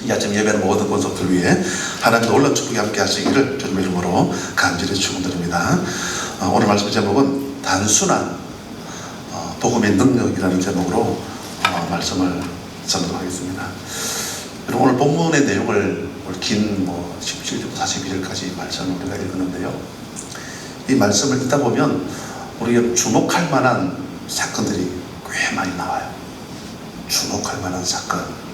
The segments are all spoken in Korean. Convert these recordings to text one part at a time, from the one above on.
이 아침 예배는 모든 권속들 위해 하나님의 놀라운 축복이 함께 하시기를 주님의 이름으로 간절히 축원드립니다. 오늘 말씀 제목은 단순한 복음의 능력이라는 제목으로 말씀을 전도하겠습니다. 여러분, 오늘 본문의 내용을 긴 17절부터 42절까지 말씀을 우리가 읽었는데요, 이 말씀을 읽다 보면 우리가 주목할 만한 사건들이 꽤 많이 나와요. 주목할 만한 사건,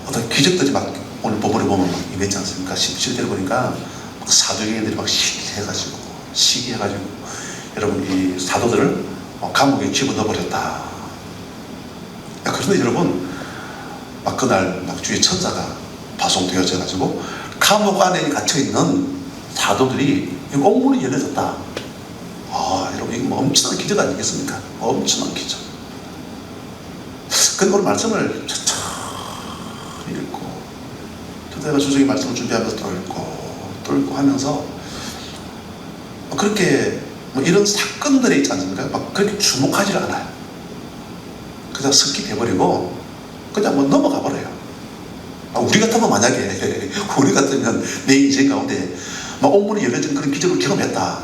어떤 기적들이 막 오늘 본문에 보면 막 임했지 않습니까? 17절에 보니까 막 사도행전들이 막 시기해가지고 여러분, 이 사도들을 감옥에 집어넣어버렸다. 그런데 여러분, 막 그날 막 주의 천사가 파송되어져가지고 감옥 안에 갇혀있는 사도들이 옥문이 열려졌다. 여러분, 이거 뭐 엄청난 기적 아니겠습니까? 엄청난 기적. 근데 오늘 말씀을 천천히 읽고, 내가 주석의 말씀을 준비하면서 또 읽고 하면서 그렇게 이런 사건들이 있지 않습니까? 막 그렇게 주목하지 않아요. 그냥 스킵해버리고 그냥 넘어가 버려요. 우리 같으면 만약에 우리 같으면 내 인생 가운데 옥문이 열려진 그런 기적을 경험했다.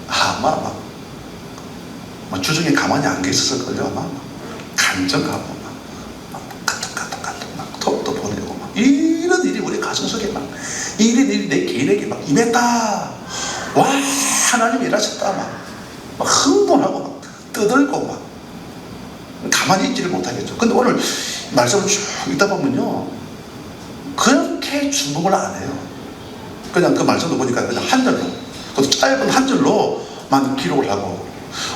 아마 주중에 가만히 안 계셨을 걸요. 아마 감정하고 막 카톡 막 톡도 보내고 막 이런 일이 우리 가슴 속에 막 이런 일이 내 개인에게 막 임했다. 와, 하나님이 일하셨다. 막 흥분하고 막 떠들고 막 가만히 있지를 못하겠죠. 근데 오늘 말씀을 쭉 읽다 보면요, 그렇게 주목을 안 해요. 그냥 그 말씀도 보니까 그냥 한 절로, 그것도 짧은 한 절로만 기록을 하고,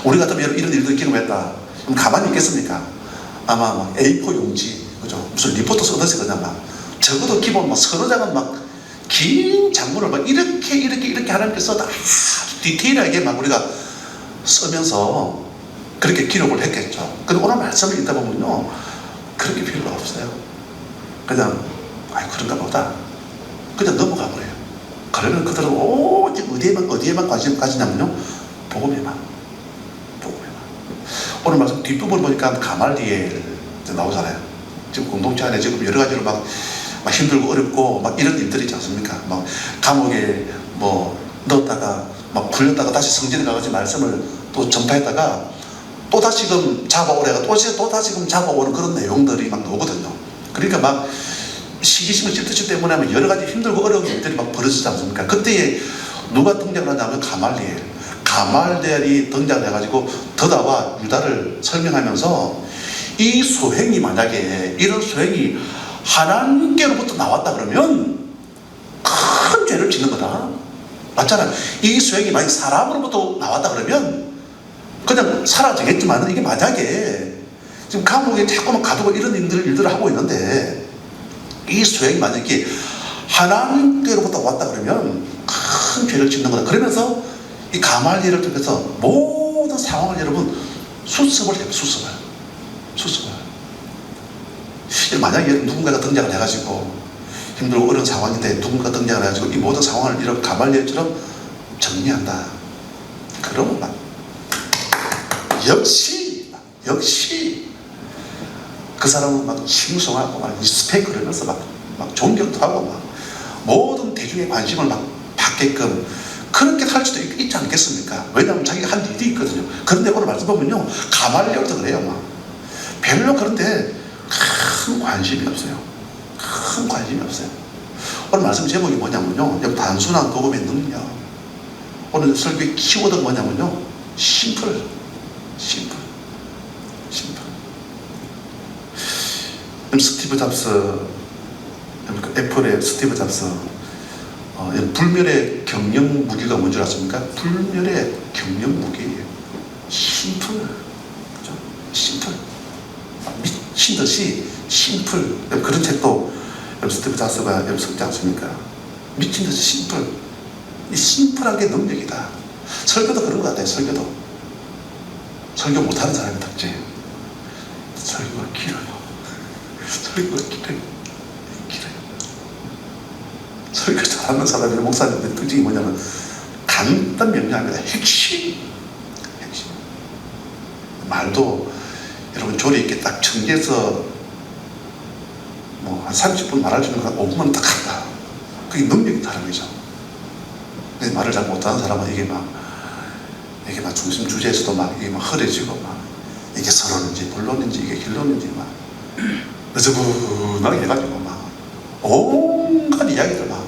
우리 같으면 이런 일들을 경험했다. 그럼 가만히 있겠습니까? 아마 막 A4 용지, 그죠? 무슨 리포트 써서 그냥 막 적어도 기본 막 서너 장은 막 긴 장문을 막 이렇게 하나님께서 아주 디테일하게 막 우리가 쓰면서 그렇게 기록을 했겠죠. 근데 오늘 말씀을 읽다 보면요, 그렇게 필요가 없어요. 그냥 그런가 보다, 그냥 넘어가 버려요. 그러면 그들은 오직 어디에만 관심을 가지냐면요, 복음에만. 오늘 말씀 뒷부분 보니까 가말리엘 나오잖아요. 지금 공동체 안에 지금 여러 가지로 막 힘들고 어렵고 막 이런 일들이 있지 않습니까? 막 감옥에 넣었다가 막 굴렸다가 다시 성전에 가가지고 말씀을 또 전파했다가 또 다시금 잡아오래가 또 다시금 잡아오는 그런 내용들이 막 나오거든요. 그러니까 막 시기심을 질투심 때문에 여러 가지 힘들고 어려운 일들이 막 벌어지지 않습니까? 그때에 누가 등장을 하냐면 가말리엘이 등장해가지고 더다와 유다를 설명하면서, 이 소행이 만약에 이런 소행이 하나님께로부터 나왔다 그러면 큰 죄를 짓는 거다. 맞잖아요. 이 소행이 만약 사람으로부터 나왔다 그러면 그냥 사라지겠지만, 이게 만약에 지금 감옥에 자꾸만 가두고 이런 일들을 하고 있는데, 이 소행이 만약에 하나님께로부터 왔다 그러면 큰 죄를 짓는 거다. 그러면서 이 가말리엘을 통해서 모든 상황을 여러분 수습을 해요. 수습을. 만약에 누군가가 등장을 해가지고 힘들고 어려운 상황인데 누군가 등장을 해가지고 이 모든 상황을 이런 가말리엘처럼 정리한다. 그러면 역시 그 사람은 막 칭송하고 막 리스펙을 하면서 막 존경도 하고 막 모든 대중의 관심을 막 받게끔 그렇게 할 수도 있지 않겠습니까? 왜냐하면 자기가 한 일이 있거든요. 그런데 오늘 말씀 보면요, 가말리엘도 그래요. 별로 그런데 큰 관심이 없어요. 오늘 말씀 제목이 뭐냐면요, 단순한 복음의 능력. 오늘 설교의 키워드가 뭐냐면요, 심플. 스티브 잡스, 애플의 스티브 잡스, 불멸의 경영 무기가 뭔지 아십니까? 불멸의 경영 무기예요. 심플. 그죠? 심플. 미친 듯이 심플. 그런 책도 스티브 잡스가 썼지 않습니까? 미친 듯이 심플. 이 심플한 게 능력이다. 설교도 그런 것 같아요. 설교 못하는 사람의 특징. 설교가 길어요. 설교 잘하는 사람의 목사님의 특징이 뭐냐면 간단 명료합니다. 핵심. 말도 여러분 조리 있게 딱 청기해서 한 30분 말할 수 있는 건 5분만 딱 한다. 그게 능력이 다른 거죠. 말을 잘 못하는 사람은 이게 막 중심 주제에서도 막 이게 막 흐려지고 막 이게 서론인지 본론인지 이게 결론인지 막 느저분하게 해가지고 막 온갖 이야기들 막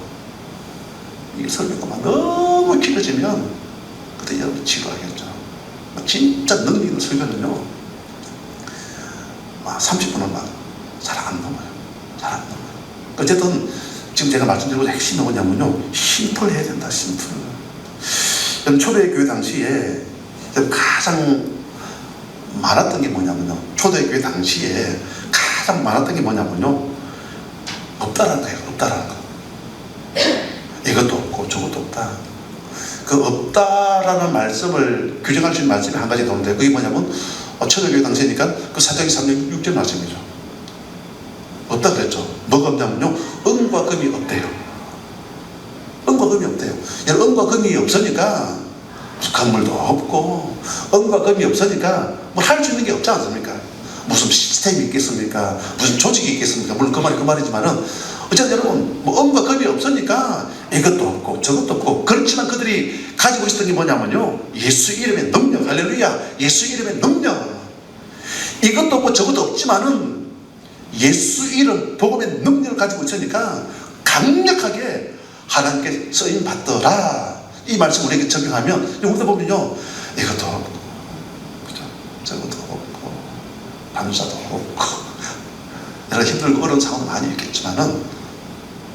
이게 설교가 막 너무 길어지면 그때 여러분 지루하겠죠. 진짜 능력 있는 설교는요 30분은 막 잘 안 넘어요. 잘 안 넘어요. 어쨌든 지금 제가 말씀드리고 핵심이 뭐냐면요, 심플해야 된다. 심플. 초대교회 교회 당시에 가장 많았던 게 뭐냐면요, 초대교회 당시에 가장 많았던 게 뭐냐면요, 없다라는 거예요. 없다라는 거. 이것도 없고 저것도 없다. 그 없다라는 말씀을 규정할 수 있는 말씀이 한 가지 나오는데, 그게 뭐냐면 초대교회 당시니까 그 사도행전 3장 6절 말씀이죠. 없다 그랬죠. 뭐가 없냐면요, 은과 금이 없대요. 은과 금이 없대요. 은과 금이 없으니까 무슨 건물도 없고, 은과 금이 없으니까 뭐 할 수 있는 게 없지 않습니까? 무슨 시스템이 있겠습니까? 무슨 조직이 있겠습니까? 물론 그 말이 그 말이지만은 어쨌든 여러분, 뭐 은과 금이 없으니까 이것도 없고 저것도 없고, 그렇지만 그들이 가지고 있었던 게 뭐냐면요, 예수 이름의 능력. 할렐루야. 예수 이름의 능력. 이것도 없고 저것도 없지만은 예수 이름 복음의 능력을 가지고 있으니까 강력하게 하나님께 쓰임 받더라. 이 말씀 우리에게 적용하면 우리도 보면요, 이것도 없고 저것도 없고 반사도 없고 여러 힘들고 어려운 상황도 많이 있겠지만은,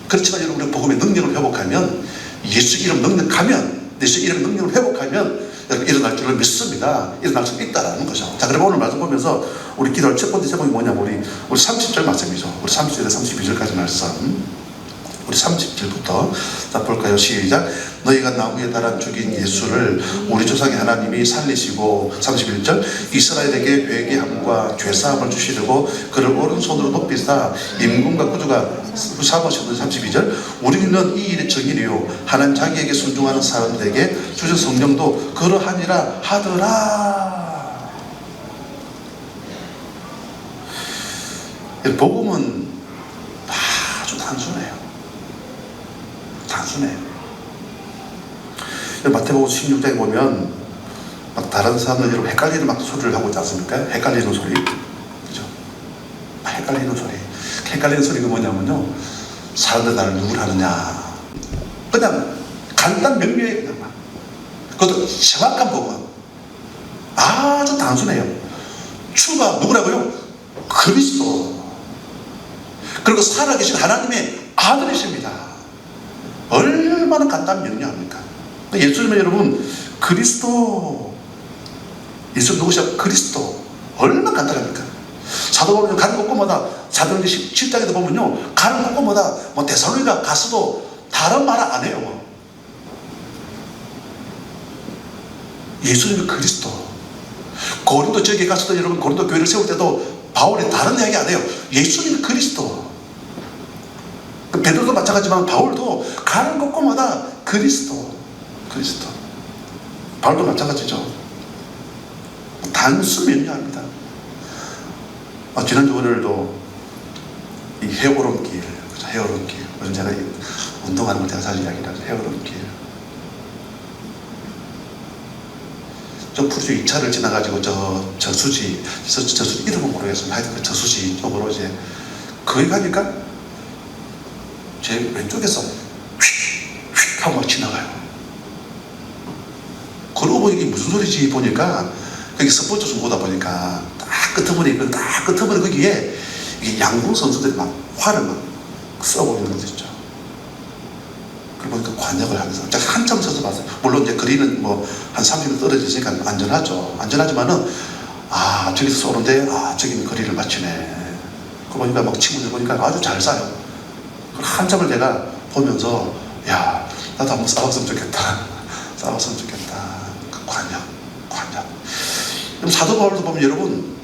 그렇지만 여러분, 우리 복음의 능력을 회복하면, 예수 이름 능력하면, 예수 이름 능력을 회복하면 여러분 일어날 줄을 믿습니다. 일어날 수 있다라는 거죠. 자, 그럼 오늘 말씀 보면서 우리 기도할 첫 번째 제목이 뭐냐면 우리 30절 말씀이죠. 우리 30절에서 32절까지 말씀. 우리 30절부터 자 볼까요? 시작. 너희가 나무에 달아 죽인 예수를 우리 조상의 하나님이 살리시고, 31절, 이스라엘에게 회개함과 죄사함을 주시려고 그를 오른손으로 높이사 임금과 구주가 삼으셨던 32절, 우리는 이 일의 정인이요 하나님 자기에게 순종하는 사람들에게 주신 성령도 그러하니라 하더라. 복음은 아주 단순해요. 단순해요. 마태복음 16장에 보면 막 다른 사람들 여러분 헷갈리는 막 소리를 하고 있지 않습니까? 헷갈리는 소리, 그죠? 헷갈리는 소리. 헷갈리는 소리가 뭐냐면요, 사람들 나를 누굴 하느냐, 그냥 간단 명료해요. 그냥 막. 그것도 정확한 복음. 아주 단순해요. 주가 누구라고요? 그리스도. 그리고 살아계신 하나님의 아들이십니다. 얼마나 간단 명료합니까? 예수님은 여러분 그리스도, 예수 누구시죠? 그리스도. 얼마나 간단합니까? 사도 바울은 가는 곳곳마다, 사도행전 17장에도 보면요, 가는 곳곳마다 뭐 데살로니가 가서도 다른 말 안 해요. 예수님은 그리스도. 고린도 지역에 가서도 여러분, 고린도 교회를 세울 때도 바울이 다른 이야기 안 해요. 예수님은 그리스도. 베드로도 마찬가지지만 바울도 가는 곳곳마다 그리스도. 바울도 마찬가지죠. 단순 명료합니다. 지난주 오늘도 이 헤어오름길, 헤어오름길. 요즘 제가 운동하는 걸 제가 자주 이야기를 하죠. 헤어오름길. 저 푸르주 2차를 지나가지고 저수지 이름은 모르겠습니다. 하여튼 그 저수지 쪽으로 이제 거기 가니까 제 왼쪽에서 휙 하고 막 지나가요. 그러고 보니 이게 무슨 소리지 보니까, 거기 스포츠 중고다 보니까 딱 끄트머리 거기에 이게 양궁 선수들이 막 활을 막 쏘고 있는 거 있죠. 그러고 보니까 관역을 하면서 제가 한참 서서 봤어요. 물론 이제 거리는 뭐 한 30m 떨어지니까 안전하죠. 안전하지만은 저기서 쏘는데 저기는 거리를 맞추네. 그러고 보니까 막 친구들 보니까 아주 잘 쏴요. 한참을 제가 보면서, 야, 나도 한번 싸웠으면 좋겠다. 싸웠으면 좋겠다. 그 관역. 그럼 사도 바울도 보면 여러분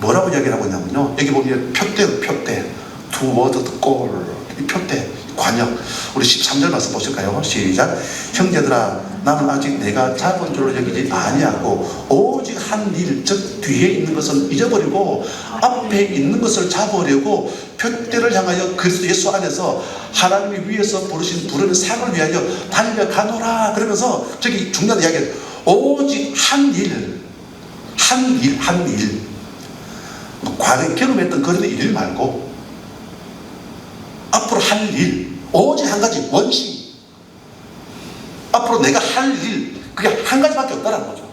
뭐라고 이야기를 하고 있냐면요, 여기 보면 표대, 두 워드 골, 이 표대, 관역. 우리 13절 말씀 보실까요? 시작. 형제들아, 나는 아직 내가 잡은 줄로 여기지 아니하고 오직 한 일, 즉 뒤에 있는 것을 잊어버리고 앞에 있는 것을 잡으려고 표대를 향하여 그리스도 예수 안에서 하나님이 위에서 부르신 부름의 상을 위하여 달려가노라. 그러면서 저기 중요한 이야기예요. 오직 한 일, 과거에 경험했던 그런 일 말고 앞으로 할 일, 오직 한 가지, 원심. 앞으로 내가 할 일, 그게 한 가지밖에 없다는 거죠.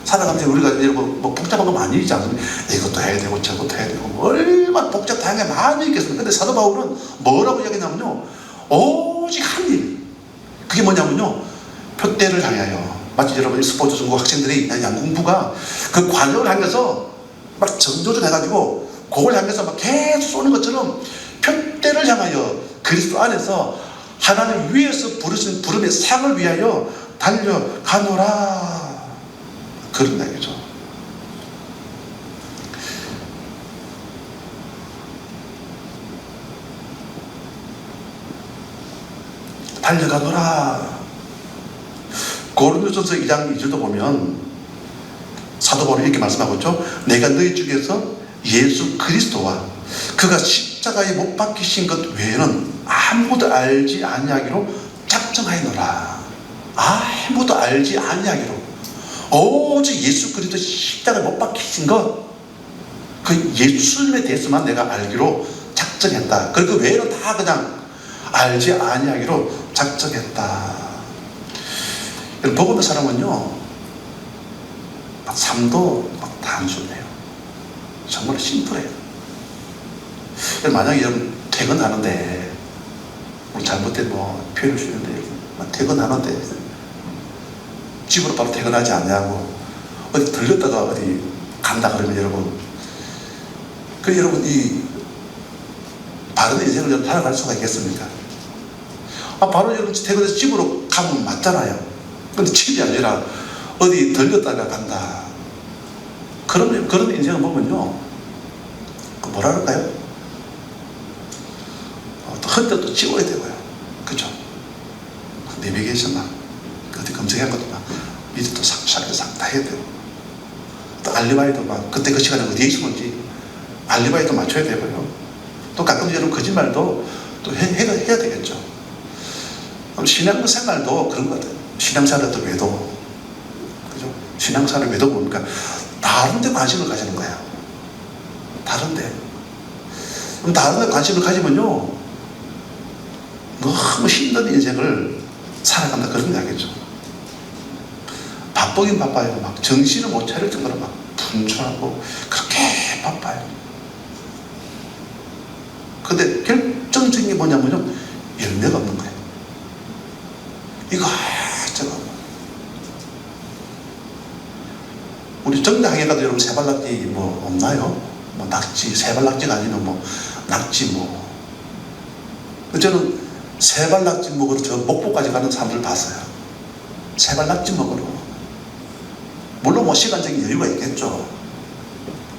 살아가면서 우리가 여러분 뭐 복잡한 거 많이 있지 않습니까? 이것도 해야 되고 저것도 해야 되고 얼마나 복잡 다양하게 많이 있겠습니까? 근데 사도 바울은 뭐라고 이야기하냐면요, 오직 한 일, 그게 뭐냐면요, 표대를 향하여. 마치 여러분 스포츠 전공 학생들이 양궁부가 그 관역을 향해서 막 정조준 해가지고 그걸 향해서 막 계속 쏘는 것처럼 표대를 향하여 그리스도 안에서 하나님 위에서 부르신 부름의 상을 위하여 달려가노라. 그런 얘기죠. 달려가노라. 고린도전서 2장 2절도 보면 사도 바울이 이렇게 말씀하고 있죠. 내가 너희 중에서 예수 그리스도와 그가 십자가에 못 박히신 것 외에는 아무도 알지 아니하기로 작정하였노라. 아무도 알지 아니하기로, 오직 예수 그리스도 십자가에 못 박히신 것, 그 예수님에 대해서만 내가 알기로 작정했다. 그리고 그 외에는 다 그냥 알지 아니하기로 작정했다. 복음의 사람은요, 막 삶도 막 단순해요. 정말 심플해요. 만약에 여러분 퇴근하는데, 우리 잘못된 뭐 표현을 쓰는데, 퇴근하는데 집으로 바로 퇴근하지 않냐고, 어디 들렸다가 어디 간다 그러면 여러분, 그 여러분 이 바른 인생을 살아갈 수가 있겠습니까? 바로 여러분 퇴근해서 집으로 가면 맞잖아요. 근데 집이 아니라 어디 들렸다가 간다. 그러면 그런 인생을 보면요, 뭐라 그럴까요? 또 헛되도 지워야 되고요. 그죠? 내비게이션 막 어디 검색한 것도 막 미리 또 싹 다 해야 되고, 또 알리바이도 막 그때 그 시간에 어디에 있었는지 알리바이도 맞춰야 되고요. 또 가끔 여러분 거짓말도 또 해야 되겠죠. 신앙생활도 그런 것 같아요. 신앙생활도 외도, 그죠? 신앙생활의 외도 뭡니까? 다른 데 관심을 가지는 거야. 다른 데. 그럼 다른 데 관심을 가지면요, 너무 힘든 인생을 살아간다, 그런 이야기죠. 바쁘긴 바빠요. 막 정신을 못 차릴 정도로 막 분주하고 그렇게 바빠요. 근데 결정적인 게 뭐냐면요, 열매가 없는 거예요. 이거 저거. 우리 정당에 가도 여러분 세발낙지 뭐 없나요? 뭐 낙지, 세발낙지가 아니면 뭐 낙지 뭐. 저는 세발낙지 먹으러 저 목포까지 가는 사람들 봤어요. 세발낙지 먹으러. 물론 뭐 시간적인 여유가 있겠죠.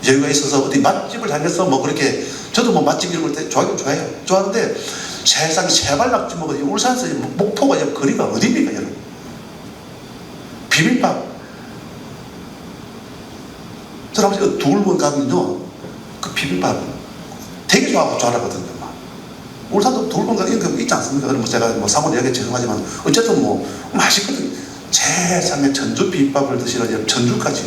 여유가 있어서 어디 맛집을 다녀서 뭐 그렇게, 저도 뭐 맛집 이런 걸 좋아하긴 좋아해요. 좋아하는데 세상 세발낙지 먹으러 울산에서 목포가 거리가 어디입니까 여러분? 비빔밥, 저는 아버지가 두울문 가면요, 그 비빔밥 되게 좋아하거든요. 막. 울산도 두울문 가면 이런 거 있지 않습니까? 뭐 제가 뭐 사모님 얘기 죄송하지만 어쨌든 뭐 맛있거든요. 세상에 전주 비빔밥을 드시는 전주까지.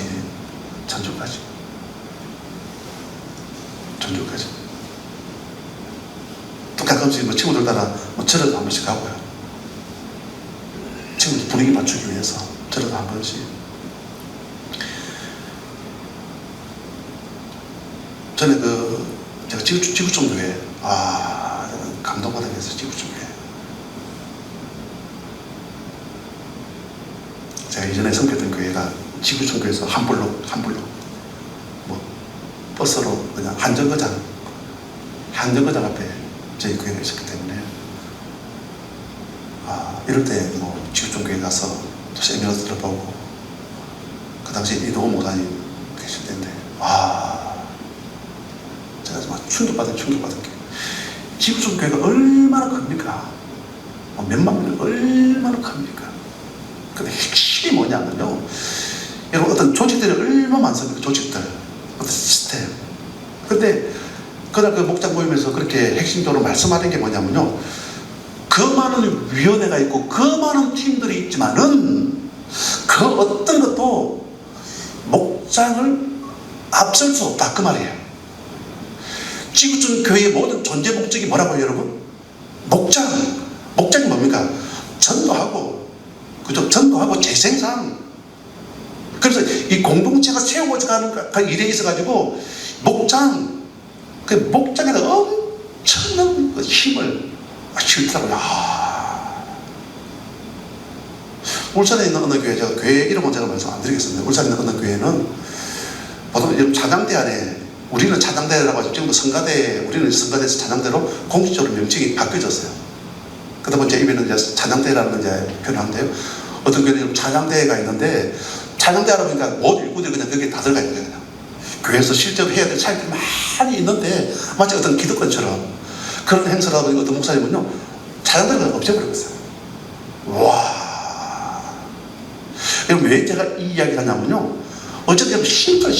또 가끔씩 뭐 친구들 따라 뭐 절에도 한 번씩 가고요. 친구들 분위기 맞추기 위해서 절에도 한 번씩. 전에 제가 지구촌교회, 저는 감동받으면서 지구촌교회. 제가 이전에 섬겼던 교회가 지구촌교회에서 한 블록, 뭐, 버스로 그냥 한정거장 앞에 저희 교회가 있었기 때문에, 이럴 때 뭐, 지구촌교회 가서 또 세미나 들어보고, 그 당시에 이동호 목사님 계실 때인데, 제가 정말 충격받은 게, 지구촌교회가 얼마나 큽니까? 몇만 명 얼마나 큽니까? 근데 핵심이 뭐냐면요, 여러분 어떤 조직들이 얼마나 많습니까? 조직들, 어떤 시스템. 근데 그날 그 목장 모임에서 그렇게 핵심적으로 말씀하는 게 뭐냐면요, 그 많은 위원회가 있고 그 많은 팀들이 있지만은 그 어떤 것도 목장을 앞설 수 없다, 그 말이에요. 지구촌 교회의 모든 존재 목적이 뭐라고요, 여러분? 목장이 뭡니까? 전도하고, 그죠? 전도하고 재생산. 그래서 이 공동체가 세워져 가는 일에 있어가지고 그 목장에다 엄청난 그 힘을 실더라고요. 울산에 있는 어느 교회, 제가 교회 이름은 제가 말씀 안 드리겠습니다. 울산에 있는 어느 교회는 보통 찬양대 안에, 우리는 찬양대라고 하죠. 지금도 우리는 성가대에서 찬양대로 공식적으로 명칭이 바뀌어졌어요. 그러다 보니 제 입에는 이제 찬양대라는 이제 표현하는데요. 어떤 교회는 찬양대가 있는데, 찬양대 하다 보니까 모든 일꾼들이 그냥 거기에 다 들어가 있는 거예요. 그냥. 교회에서 실제로 해야 될 차이들이 많이 있는데, 마치 어떤 기득권처럼 그런 행사를 하다 보니까 어떤 목사님은요, 찬양대를 그냥 없애버렸어요. 와. 여러분, 왜 제가 이 이야기를 하냐면요, 어쨌든 심플.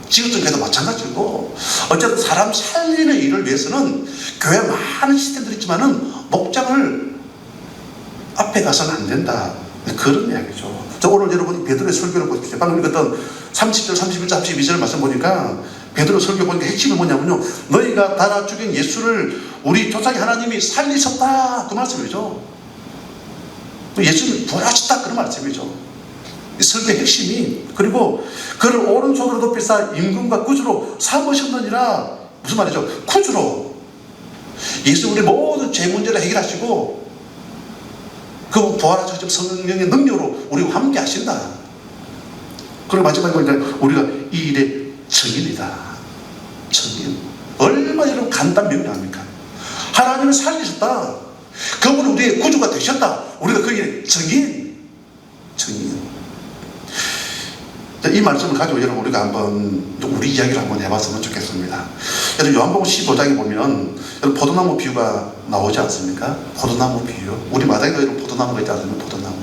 지구촌교회도 마찬가지고, 어쨌든 사람 살리는 일을 위해서는 교회 많은 시스템들이 있지만은 목장을 앞에 가서는 안 된다, 그런 이야기죠. 오늘 여러분 베드로의 설교를 보십시오. 방금 읽었던 30절, 31절, 32절 말씀 보니까 베드로 설교 보니까 핵심이 뭐냐면요, 너희가 달아 죽인 예수를 우리 조상의 하나님이 살리셨다, 그 말씀이죠. 예수님이 부활하셨다, 그런 말씀이죠. 이 설교의 핵심이. 그리고 그를 오른손으로 높이사 임금과 구주로 삼으셨느니라. 무슨 말이죠? 구주로. 예수 우리 모든 죄 문제를 해결하시고, 그 부활하셔서 성령의 능력으로 우리와 함께 하신다. 그리고 마지막에 보니까 우리가 이 일의 증인이다. 증인. 얼마나 여러분 간단 명료합니까? 하나님을 살리셨다. 그분은 우리의 구주가 되셨다. 우리가 그 일의 증인. 이 말씀을 가지고 여러분 우리가 한번 우리 이야기를 한번 해봤으면 좋겠습니다. 여러분 요한복음 15장에 보면 여러분 포도나무 비유가 나오지 않습니까? 포도나무 비유. 우리 마당에도 여러분 포도나무가 있지 않습니까? 포도나무.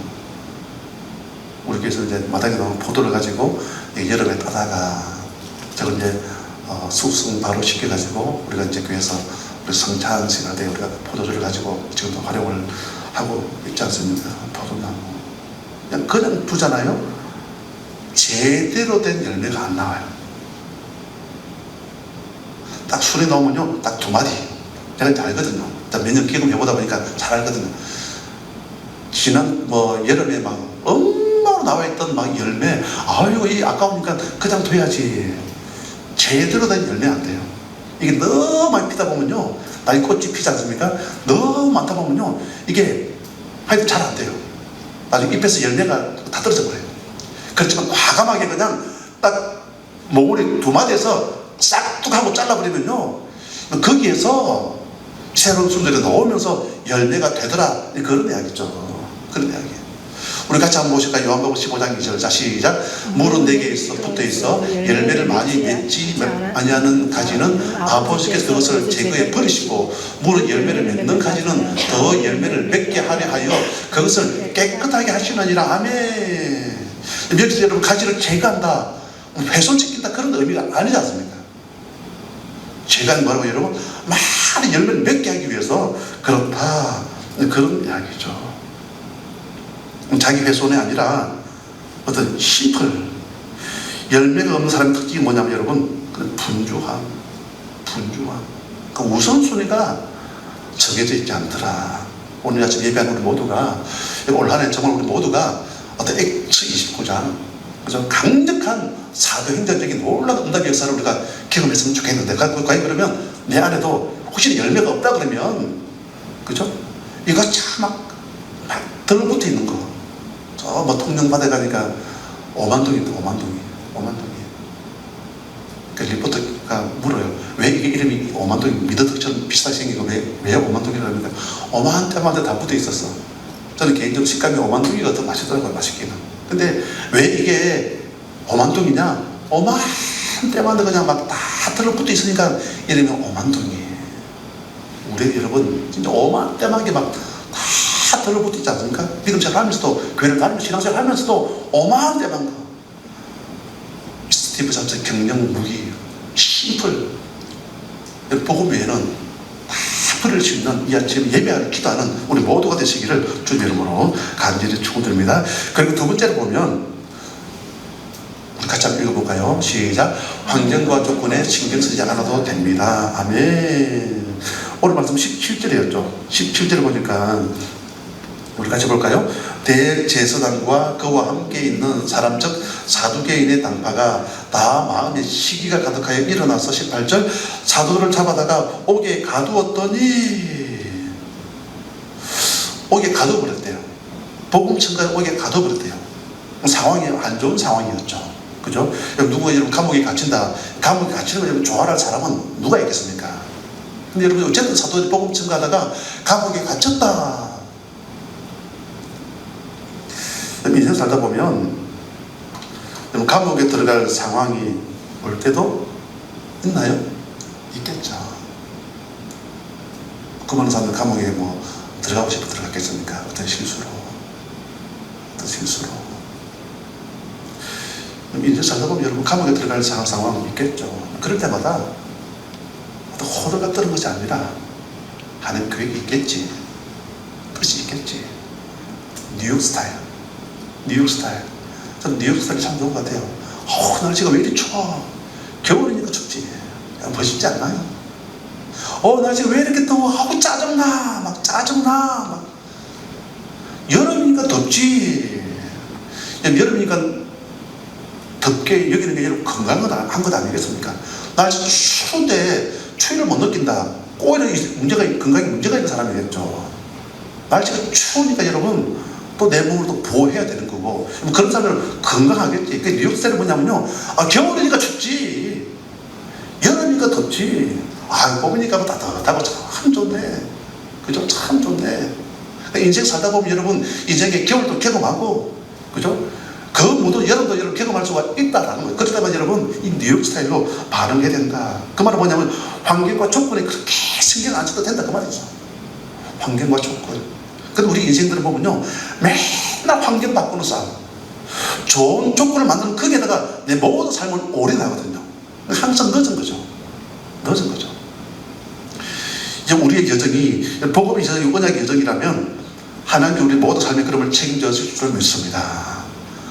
우리 교회에서 이제 마당에 나오는 포도를 가지고 여름에 따다가 저걸 이제 숙성 바로 시켜가지고 우리가 이제 교회에서 우리 성찬 시간에 때 우리가 포도주를 가지고 지금도 활용을 하고 있지 않습니까? 포도나무. 그냥 두잖아요. 제대로 된 열매가 안 나와요. 딱 술에 넣으면요, 딱 2마디. 제가 이제 알거든요. 몇 년 경험 해보다 보니까 잘 알거든요. 지난 여름에 막 엄마로 나와있던 막 열매, 아이고 이 아까우니까 그냥 둬야지. 제대로 된 열매 안 돼요. 이게 너무 많이 피다 보면요, 나이 꽃이 피지 않습니까? 너무 많다 보면요, 이게 하여튼 잘 안 돼요. 나중에 잎에서 열매가 다 떨어져 버려요. 그렇지만 과감하게 그냥 딱 몽우리 2마디에서 싹둑 하고 잘라버리면요, 거기에서 새로운 순들이 나오면서 열매가 되더라, 그런 이야기죠. 그런 이야기. 우리 같이 한번 보실까요? 요한복음 15장 2절. 자, 시작. 물은 내게 붙어 있어 열매를 많이 맺지 아니하는 가지는 아버지께서 그것을 제거해 버리시고, 물은 열매를 맺는 가지는 더 열매를 맺게 하려 하여 그것을 깨끗하게 하시느니라. 아멘. 여기서 여러분 가지를 제거한다, 훼손시킨다, 그런 의미가 아니지 않습니까? 제거는 뭐라고 여러분? 많은 열매를 맺게 하기 위해서 그렇다, 그런 이야기죠. 자기 훼손이 아니라 어떤 심플. 열매가 없는 사람의 특징이 뭐냐면 여러분, 분주함. 그 우선순위가 정해져 있지 않더라. 오늘 아침 예배한 우리 모두가, 올 한 해 정말 우리 모두가 어떤 X 29장, 그죠? 강력한 사도행전적인 놀라운 응답의 역사를 우리가 경험했으면 좋겠는데, 과연 그러면 내 안에도 혹시 열매가 없다 그러면, 그죠? 이거 참 막 들붙어 있는 거. 통영 바다에 가니까 오만동입니다. 오만동이. 그 리포터가 물어요. 왜 이게 이름이 오만동이 미더덕처럼 비슷하게 생기고 왜 오만동이라고 하니까 오만 때마다 다 붙어 있었어. 저는 개인적으로 식감이 오만동이가 더 맛있더라고요. 맛있기는. 근데 왜 이게 오만동이냐? 오만 때마다 그냥 막 다 들러붙어 있으니까 이름이 오만동이에요. 우리 여러분 진짜 오만 때마다 막 다 들러붙어 있지 않습니까? 믿음 생활 하면서도, 교회를 다니면서 신앙생활 하면서도 오만 때마다 스티브 잡스의 경영 무기, 심플. 복음 외에는 다 버릴 수 있는 이 아침 예배하는 기도하는 우리 모두가 되시기를 주님 이름으로 간절히 축원드립니다. 그리고 두 번째로 보면 우리 같이 한번 읽어볼까요? 시작. 환경과 조건에 신경 쓰지 않아도 됩니다. 아멘. 오늘 말씀 17절이었죠. 17절을 보니까 우리 같이 볼까요? 대제사장과 그와 함께 있는 사람 즉 사두개인의 당파가 다 마음에 시기가 가득하여 일어나서 18절 사도들을 잡아다가 옥에 가두었더니 옥에 가둬버렸대요. 복음 전가에 옥에 가둬버렸대요. 상황이 안 좋은 상황이었죠. 그죠? 누가 여러분 감옥에 갇힌다. 감옥에 갇히는 걸 여러분 좋아할 사람은 누가 있겠습니까? 근데 여러분 어쨌든 사도들이 복음 전가하다가 감옥에 갇혔다. 인생 살다 보면 감옥에 들어갈 상황이 올 때도 있나요? 있겠죠. 그 많은 사람들 감옥에 뭐 들어가고 싶어 들어갔겠습니까? 어떤 실수로. 인생 살다 보면 여러분 감옥에 들어갈 상황이 있겠죠. 그럴 때마다 호들갑 떠는 것이 아니라 하는 계획이 있겠지. 그것이 있겠지. 뉴욕 스타일. 저는 뉴욕 스타일이 참 좋은 것 같아요. 날씨가 왜 이리 추워? 겨울이니까 춥지. 멋있지 않나요? 날씨가 왜 이렇게 더워? 짜증나. 여름이니까 덥지. 여름이니까 덥게 여기는 게 여러분 건강한 것 아니겠습니까? 날씨 추운데 추위를 못 느낀다. 오히려 건강에 문제가 있는 사람이겠죠. 날씨가 추우니까 여러분 또 내 몸을 또 보호해야 되는 거고 그런 사람들은 건강하겠지. 그 뉴욕 스타일은 뭐냐면요, 겨울이니까 춥지, 여름이니까 덥지, 봄이니까 뭐 따뜻하고 참 좋네. 그죠? 참 좋네. 인생 살다 보면 여러분 인생에 겨울도 경험하고, 그죠? 그 모든 여름도 여러분 경험할 수가 있다라는 거예요. 그렇다면 여러분 이 뉴욕 스타일로 반응해야 된다. 그 말은 뭐냐면 환경과 조건에 그렇게 신경 안 써도 된다 그 말이죠. 환경과 조건. 근데 우리 인생들을 보면요, 맨날 환경 바꾸는 싸움, 좋은 조건을 만드는 거기에다가 내 모든 삶을 올인하거든요. 항상 늦은 거죠. 이제 우리의 여정이 복음의 여정이 언약의 여정이라면 하나님이 우리 모든 삶의 그름을 책임져 주실 줄 믿습니다.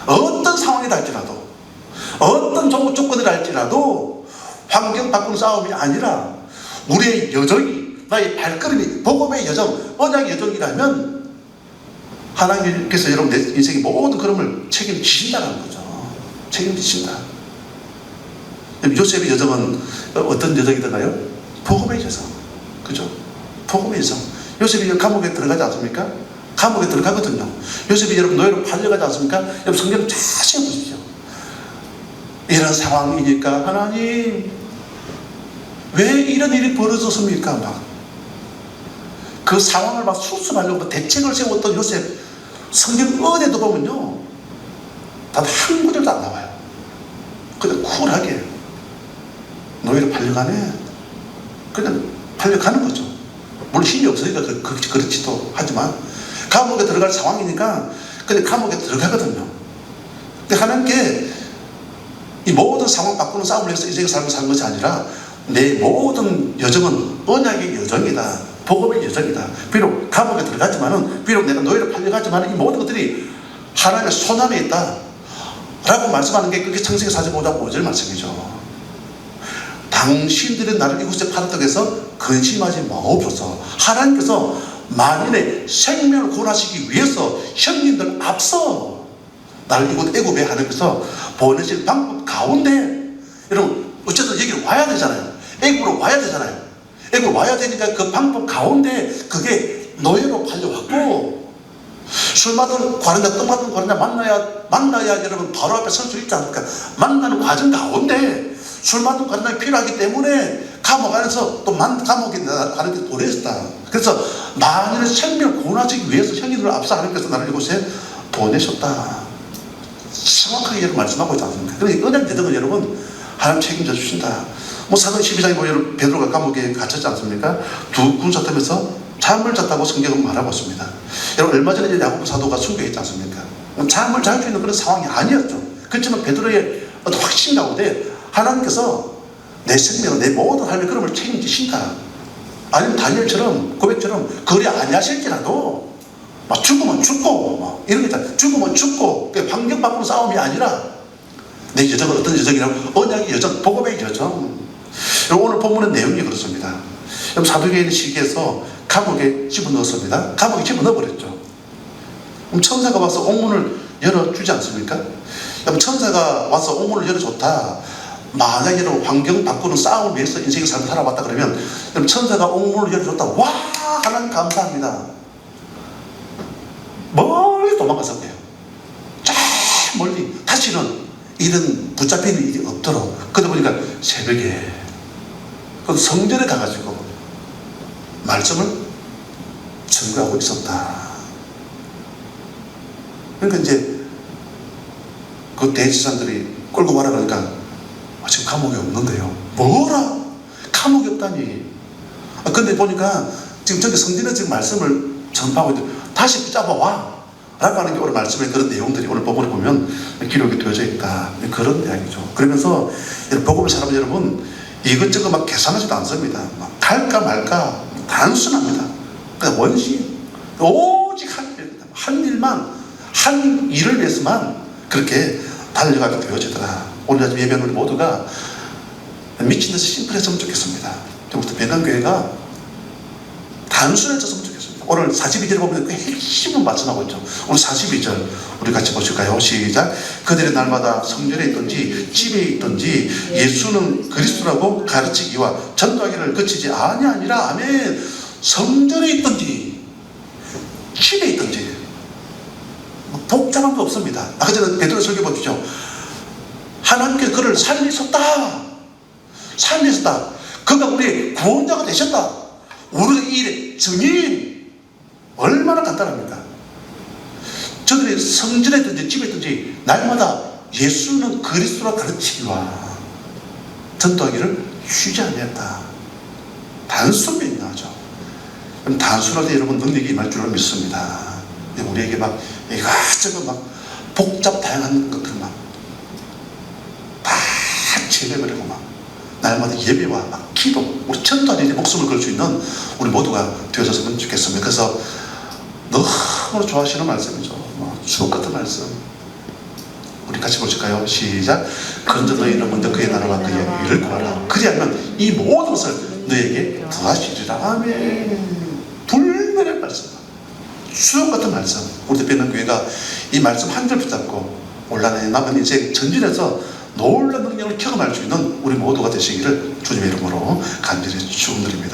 어떤 상황이다 할지라도, 어떤 조건이라 할지라도 환경 바꾸는 싸움이 아니라 우리의 여정이, 나의 발걸음이 복음의 여정, 언약의 여정이라면 하나님께서 여러분 내 인생의 모든 걸음을 책임지신다는 거죠. 책임지신다. 요셉의 여정은 어떤 여정이던가요? 복음의 여정. 그죠? 복음의 여정. 요셉이 감옥에 들어가지 않습니까? 감옥에 들어가거든요. 요셉이 여러분 노예로 팔려가지 않습니까? 여러분 성경 자세히 보십시오. 이런 상황이니까 하나님 왜 이런 일이 벌어졌습니까? 막 그 상황을 막 수습하려고 대책을 세웠던 요셉, 성경 어디에도 보면요, 단 한 구절도 안 나와요. 그냥 쿨하게 노예로 팔려가네. 그냥 팔려가는 거죠. 물론 힘이 없으니까 그렇지도 하지만 감옥에 들어갈 상황이니까 그냥 감옥에 들어가거든요. 근데 하나님께 이 모든 상황 바꾸는 싸움을 해서 인생의 삶을 사는 것이 아니라 내 모든 여정은 언약의 여정이다. 복음의 여정이다. 비록 감옥에 들어갔지만은, 비록 내가 노예로 팔려가지만은 이 모든 것들이 하나님의 손 안에 있다 라고 말씀하는 게 그게 창세기 45장 5절 말씀이죠. 당신들이 나를 이곳에 팔았다고 해서 근심하지 마옵소서. 하나님께서 만인의 생명을 구원하시기 위해서 형님들 앞서 나를 이곳 애굽에 하나님께서 보내실 방법 가운데, 여러분 어쨌든 여기로 와야 되잖아요. 애굽으로 와야 되잖아요. 애굽 와야 되니까 그 방법 가운데 그게 노예로 팔려왔고, 술 마든 과른자 떡 마든 과른자 만나야 여러분 바로 앞에 설 수 있지 않을까. 만나는 과정 가운데 술 마든 과른자가 필요하기 때문에 감옥 안에서 또 감옥에 가는 데 보냈다. 그래서 만인의 생명을 구원하시기 위해서 형님들을 앞서 하나님께서 나를 이곳에 보내셨다. 정확하게 여러분 말씀하고 있지 않습니까? 그러니까 언약 여정은 여러분 하나님 책임져 주신다. 뭐 사도행 12장에 보면 베드로가 감옥에 갇혔지 않습니까? 두 군사 틈에서 잠을 잤다고 성경은 말하고 있습니다. 여러분 얼마 전에 야고보 사도가 순교했지 않습니까? 잠을 잘 수 있는 그런 상황이 아니었죠. 그렇지만 베드로의 어떤 확신 가운데 하나님께서 내 생명을, 내 모든 삶의 걸음을 책임지신다. 아니면 다니엘처럼, 고백처럼 그리 아니하실지라도 막 죽으면 죽고 뭐 이런 게 있다. 죽으면 죽고 환경 바꾸는 싸움이 아니라 내 여정은 어떤 여정이라고? 언약의 여정, 복음의 여정. 오늘 본문의 내용이 그렇습니다. 사도계인 시기에서 감옥에 집어넣었습니다. 감옥에 집어넣어버렸죠. 그럼 천사가 와서 옥문을 열어주지 않습니까? 천사가 와서 옥문을 열어줬다. 만약에 환경 바꾸는 싸움을 위해서 인생의 삶을 살아왔다 그러면 천사가 옥문을 열어줬다. 와! 하나님 감사합니다. 멀리 도망가서 그래요. 쫙 멀리. 다시는 이런 붙잡히는 일이 없도록. 그러다 보니까 새벽에 성전에 가가지고 말씀을 증거하고 있었다. 그러니까 이제 그 대지사들이 끌고 가라 그러니까 지금 감옥이 없는데요. 뭐라? 감옥이 없다니. 근데 보니까 지금 저기 성전에 지금 말씀을 전파하고 있는데 다시 붙잡아와 라고 하는 게 오늘 말씀의 그런 내용들이 오늘 복음을 보면 기록이 되어져 있다. 그런 이야기죠. 그러면서 복음의 사람 여러분, 이것저것 막 계산하지도 않습니다. 막 갈까 말까 단순합니다. 그러니까 원심, 오직 한 일만, 한 일을 위해서만 그렇게 달려가게 되어지더라. 오늘 아침 예배는 우리 모두가 미친 듯이 심플했으면 좋겠습니다. 우리 변강교회가 단순해졌으면 좋겠습니다. 오늘 42절을 보면 그 핵심을 말씀하고 있죠. 오늘 42절 우리 같이 보실까요? 시작. 그들의 날마다 성전에 있든지 집에 있든지 예수는 그리스도라고 가르치기와 전도하기를 그치지 아니하니라. 아멘. 성전에 있든지 집에 있든지 복잡한 거 없습니다. 아까 전에 베드로 설교 보시죠. 하나님께 그를 살리셨다. 살리셨다. 그가 우리의 구원자가 되셨다. 우리가 이 일의 증인. 얼마나 간단합니까? 저들이 성전에 있든지 집에 있든지 날마다 예수는 그리스도라 가르치기와 전도하기를 쉬지 아니했다. 단순히 나죠. 단순할 때 여러분 능력이 임할 줄을 믿습니다. 우리에게 막 이것저것 막 복잡 다양한 것들 막 다 제외버리고 막 날마다 예배와 막 기도, 우리 전도하는 데 목숨을 걸 수 있는 우리 모두가 되어졌으면 좋겠습니다. 그래서 너무 좋아하시는 말씀이죠. 주옥 같은 말씀. 우리 같이 보실까요? 시작. 그런데 너희는 먼저 그의 나라와 그의 의를 구하라. 그리하면 이 모든 것을 너에게 더하시리라. 아멘. 불멸의 말씀. 주옥 같은 말씀. 우리 대표는 교회가 이 말씀 한 절 붙잡고 올라가는 남은 인생 전진해서 놀라운 능력을 경험할 수 있는 우리 모두가 되시기를 주님의 이름으로 간절히 축원드립니다.